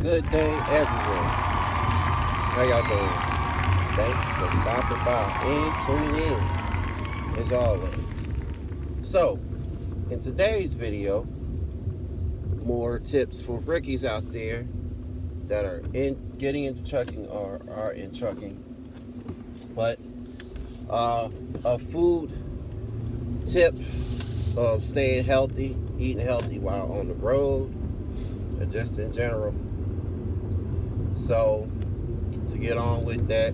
good day, everyone. How y'all doing? Thanks for stopping by and tuning in, as always. So, in today's video, more tips for brickies out there that are getting into trucking or are in trucking. But a food tip of staying healthy, eating healthy while on the road, or just in general. So, to get on with that,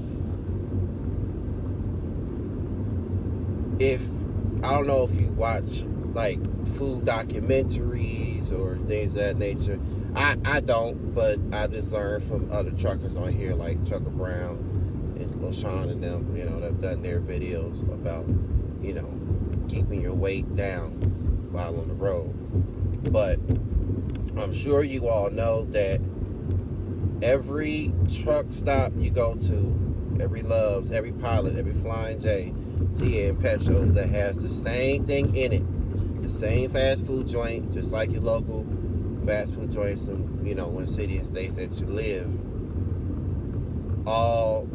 I don't know if you watch like food documentaries or things of that nature. I don't, but I just learned from other truckers on here like Trucker Brown and LaShawn and them, they've done their videos about, keeping your weight down while on the road. But I'm sure you all know that every truck stop you go to, every Love's, every Pilot, every Flying J, TA and Petros that has the same thing in it, the same fast food joint, just like your local fast food joints in, in city and states that you live, all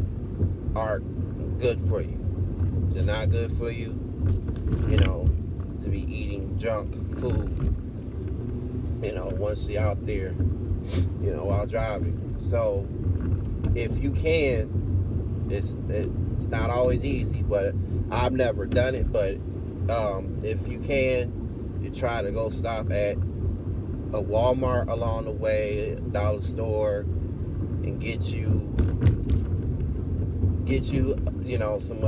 are good for you. They're not good for you, to be eating junk food, once you're out there, while driving. So if you can, it's not always easy, but I've never done it, but if you can, you try to go stop at a Walmart along the way, a dollar store, and get you some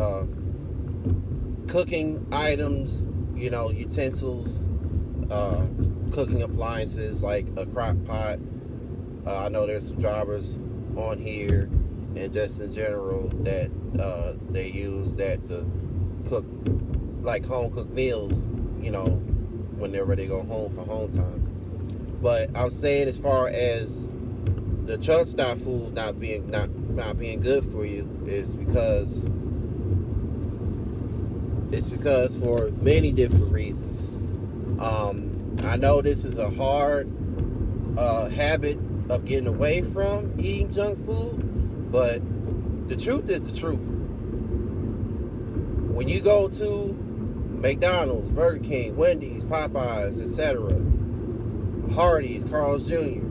cooking items, utensils, cooking appliances like a crock pot. I know there's some drivers on here and just in general that they use that to cook like home cooked meals, when they're ready to go home for home time. But I'm saying, as far as the truck stop food not being good for you, is because for many different reasons. I know this is a hard habit of getting away from eating junk food, but the truth is the truth. When you go to McDonald's, Burger King, Wendy's, Popeyes, etc., Hardee's, Carl's Jr.,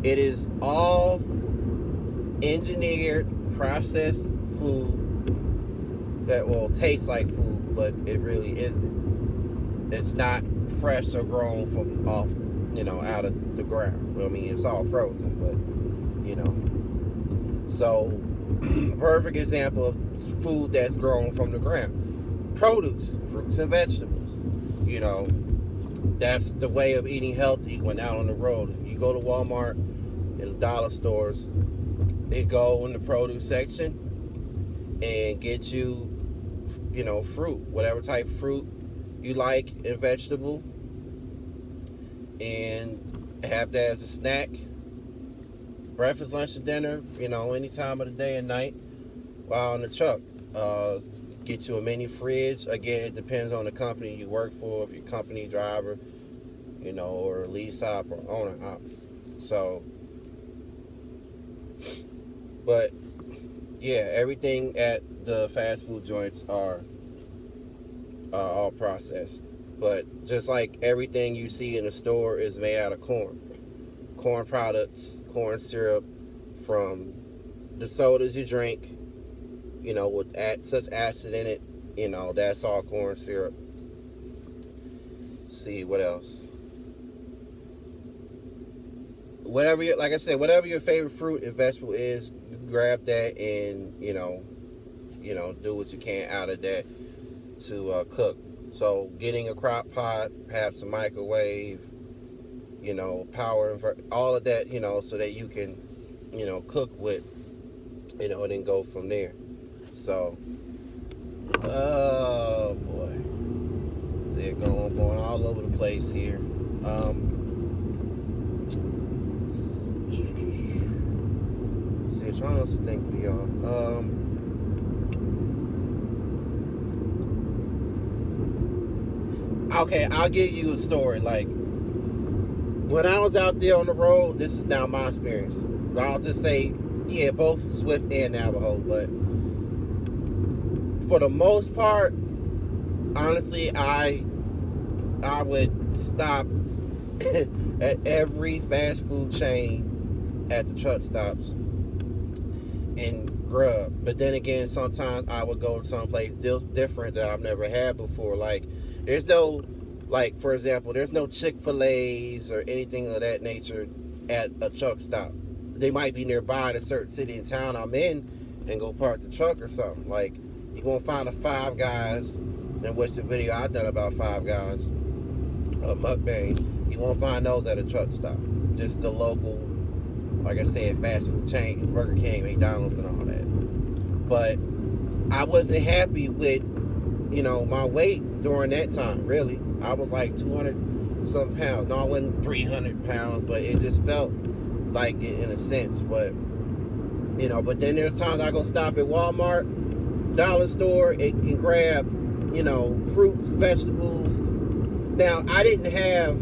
it is all engineered, processed food that will taste like food, but it really isn't. It's not fresh or grown from off, out of the ground. I mean, it's all frozen, but, So, perfect example of food that's grown from the ground. Produce, fruits and vegetables. That's the way of eating healthy when out on the road. You go to Walmart and the dollar stores, they go in the produce section and get you, fruit, whatever type of fruit you like and vegetable, and have that as a snack, breakfast, lunch, and dinner, any time of the day and night while on the truck. Get you a mini fridge. Again, it depends on the company you work for, if you're a company driver, or a lease op or owner op. So, but yeah, everything at the fast food joints are all processed. But just like everything you see in the store is made out of corn products, corn syrup, from the sodas you drink, with such acid in it, that's all corn syrup. See what else? Whatever your favorite fruit and vegetable is, grab that and do what you can out of that to cook. So getting a crock pot, perhaps a microwave, power, all of that, so that you can, cook with, and then go from there. So, oh boy, they're going all over the place here. See, I'm trying to think for y'all. Okay, I'll give you a story. Like, when I was out there on the road, this is now my experience. I'll just say, yeah, both Swift and Navajo, but for the most part, honestly, I would stop at every fast food chain at the truck stops and grub. But then again, sometimes I would go to someplace different that I've never had before. Like, there's no, like, for example, there's no Chick-fil-A's or anything of that nature at a truck stop. They might be nearby in a certain city and town I'm in and go park the truck or something. Like, you're going to find a Five Guys, and watch the video I done about Five Guys, a mukbang. You won't find those at a truck stop. Just the local, like I said, fast food chain, Burger King, McDonald's, and all that. But I wasn't happy with, my weight during that time, really. I was like 200 some pounds. No, I wasn't 300 pounds, but it just felt like it in a sense. But, but then there's times I go stop at Walmart, Dollar Store, and grab, fruits, vegetables. Now, I didn't have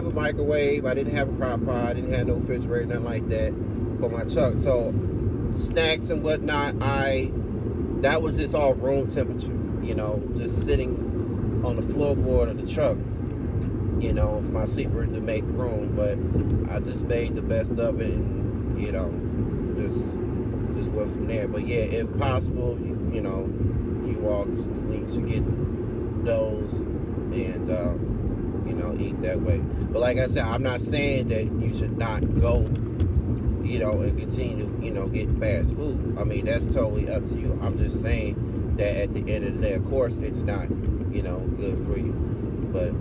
a microwave, I didn't have a crock pot, I didn't have no refrigerator, nothing like that for my truck. So snacks and whatnot, that was just all room temperature, just sitting on the floorboard of the truck, for my sleeper to make room. But I just made the best of it and, just went from there. But yeah, if possible, you all need to get those and, eat that way. But like I said, I'm not saying that you should not go, and continue to, get fast food. I mean, that's totally up to you. I'm just saying that at the end of the day, of course, it's not, good for you. But,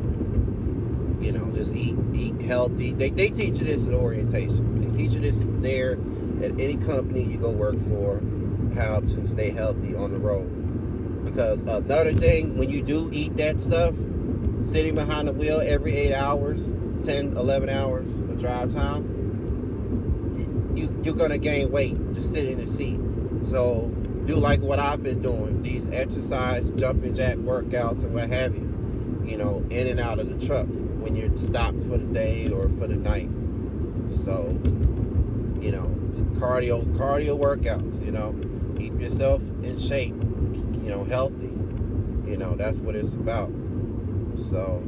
just eat healthy. They teach you this in orientation. They teach you this there at any company you go work for, how to stay healthy on the road. Because another thing, when you do eat that stuff, sitting behind the wheel every 8 hours, 10, 11 hours of drive time, you're going to gain weight just sitting in the seat. So do like what I've been doing, these exercise, jumping jack workouts and what have you, in and out of the truck when you're stopped for the day or for the night. So, cardio workouts, keep yourself in shape, healthy. That's what it's about. So,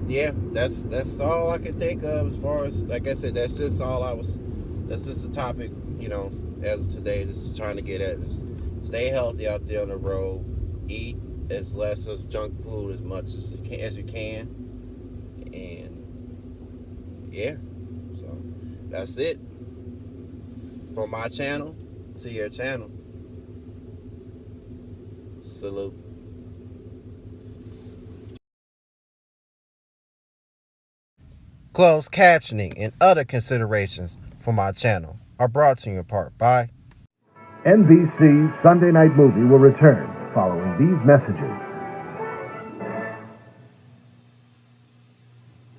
yeah, that's all I can think of as far as, like I said, that's just the topic, as of today, just trying to get at is stay healthy out there on the road, eat as less of junk food as much as you can, and yeah, so that's it from my channel to your channel. Salute. Closed captioning and other considerations for my channel are brought to you in part by NBC's Sunday Night Movie will return following these messages.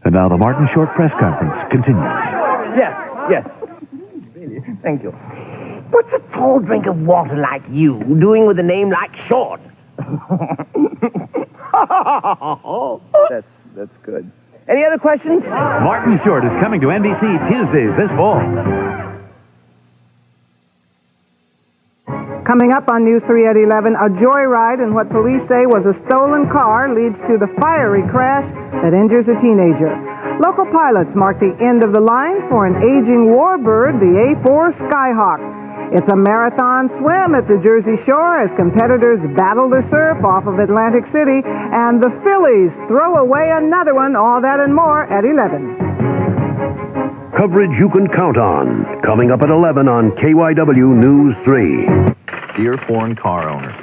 And now the Martin Short press conference continues. Yes. Thank you. What's a tall drink of water like you doing with a name like Short? That's good. Any other questions? Martin Short is coming to NBC Tuesdays this fall. Coming up on News 3 at 11, a joyride in what police say was a stolen car leads to the fiery crash that injures a teenager. Local pilots mark the end of the line for an aging warbird, the A4 Skyhawk. It's a marathon swim at the Jersey Shore as competitors battle the surf off of Atlantic City, and the Phillies throw away another one. All that and more at 11. Coverage you can count on. Coming up at 11 on KYW News 3. Dear foreign car owners,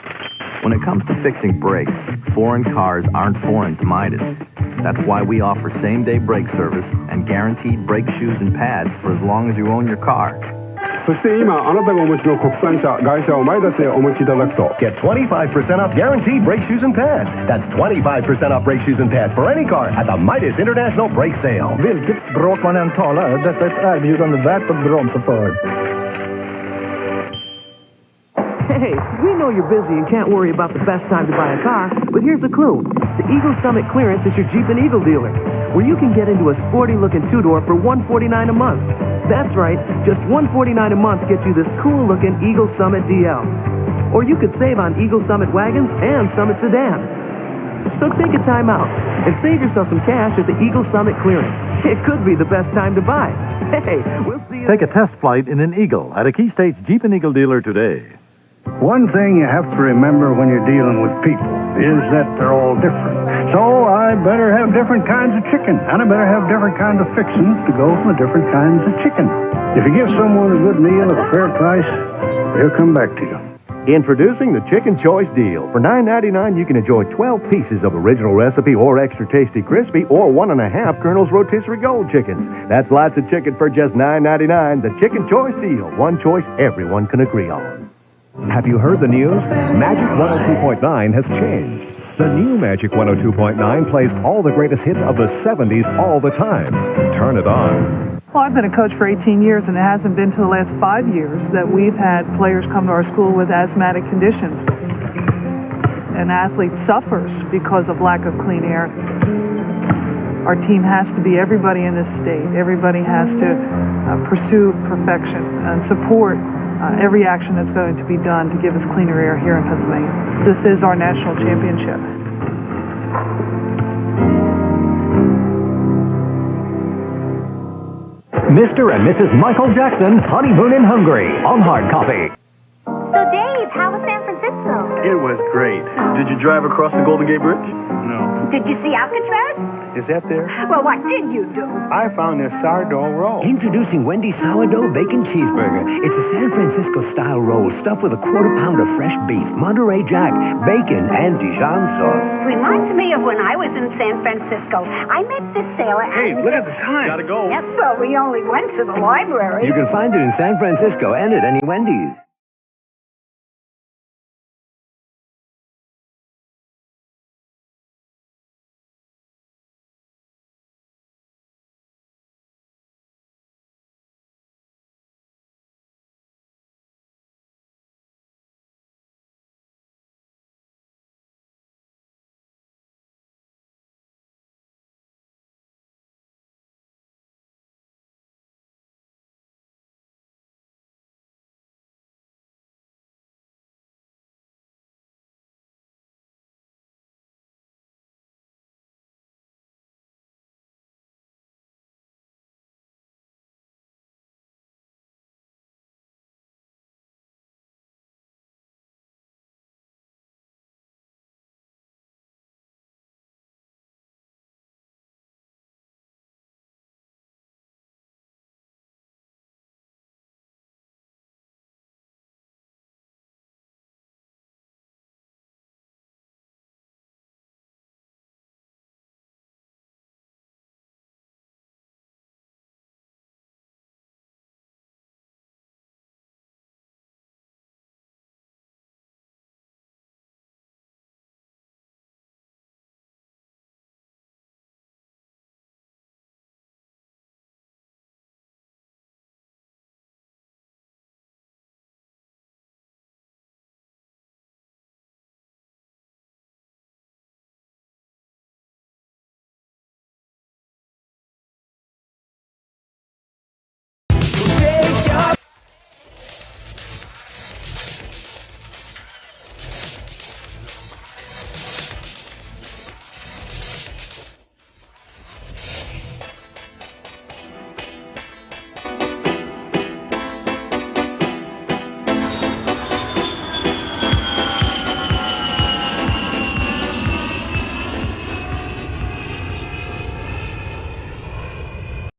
when it comes to fixing brakes, foreign cars aren't foreign to Midas. That's why we offer same-day brake service and guaranteed brake shoes and pads for as long as you own your car. そして今あなたがお持ちの国産車外車をマイダスへお持ちいただくと Get 25% off guaranteed brake shoes and pads. That's 25% off brake shoes and pads for any car at the Midas International Brake Sale. Vilket språk man än talar, detta är ett erbjudande värt att bromsa för. Hey, we know you're busy and can't worry about the best time to buy a car, but here's a clue. The Eagle Summit Clearance is your Jeep and Eagle dealer, where you can get into a sporty-looking two-door for $149 a month. That's right, just $149 a month gets you this cool-looking Eagle Summit DL. Or you could save on Eagle Summit wagons and Summit sedans. So take a time out and save yourself some cash at the Eagle Summit Clearance. It could be the best time to buy. Hey, we'll see you. Take a test flight in an Eagle at a Key States Jeep and Eagle dealer today. One thing you have to remember when you're dealing with people is that they're all different. So I better have different kinds of chicken, and I better have different kinds of fixings to go with the different kinds of chicken. If you give someone a good meal at a fair price, they'll come back to you. Introducing the Chicken Choice Deal. For $9.99, you can enjoy 12 pieces of original recipe or extra tasty crispy or 1.5 Colonel's Rotisserie Gold chickens. That's lots of chicken for just $9.99. The Chicken Choice Deal. One choice everyone can agree on. Have you heard the news? Magic 102.9 has changed. The new Magic 102.9 plays all the greatest hits of the 70s all the time. Turn it on. Well, I've been a coach for 18 years, and it hasn't been till the last 5 years that we've had players come to our school with asthmatic conditions. An athlete suffers because of lack of clean air. Our team has to be everybody in this state. Everybody has to pursue perfection and support every action that's going to be done to give us cleaner air here in Pennsylvania. This is our national championship. Mr. and Mrs. Michael Jackson honeymoon in Hungary on hard copy. So, Dave, how was San Francisco? It was great. Did you drive across the Golden Gate Bridge? No. Did you see Alcatraz? Is that there? Well, what did you do? I found this sourdough roll. Introducing Wendy's Sourdough Bacon Cheeseburger. It's a San Francisco-style roll stuffed with a quarter pound of fresh beef, Monterey Jack, bacon, and Dijon sauce. Reminds me of when I was in San Francisco. I met this sailor. Hey, look at the time. Gotta go. Yes, well, we only went to the library. You can find it in San Francisco and at any Wendy's.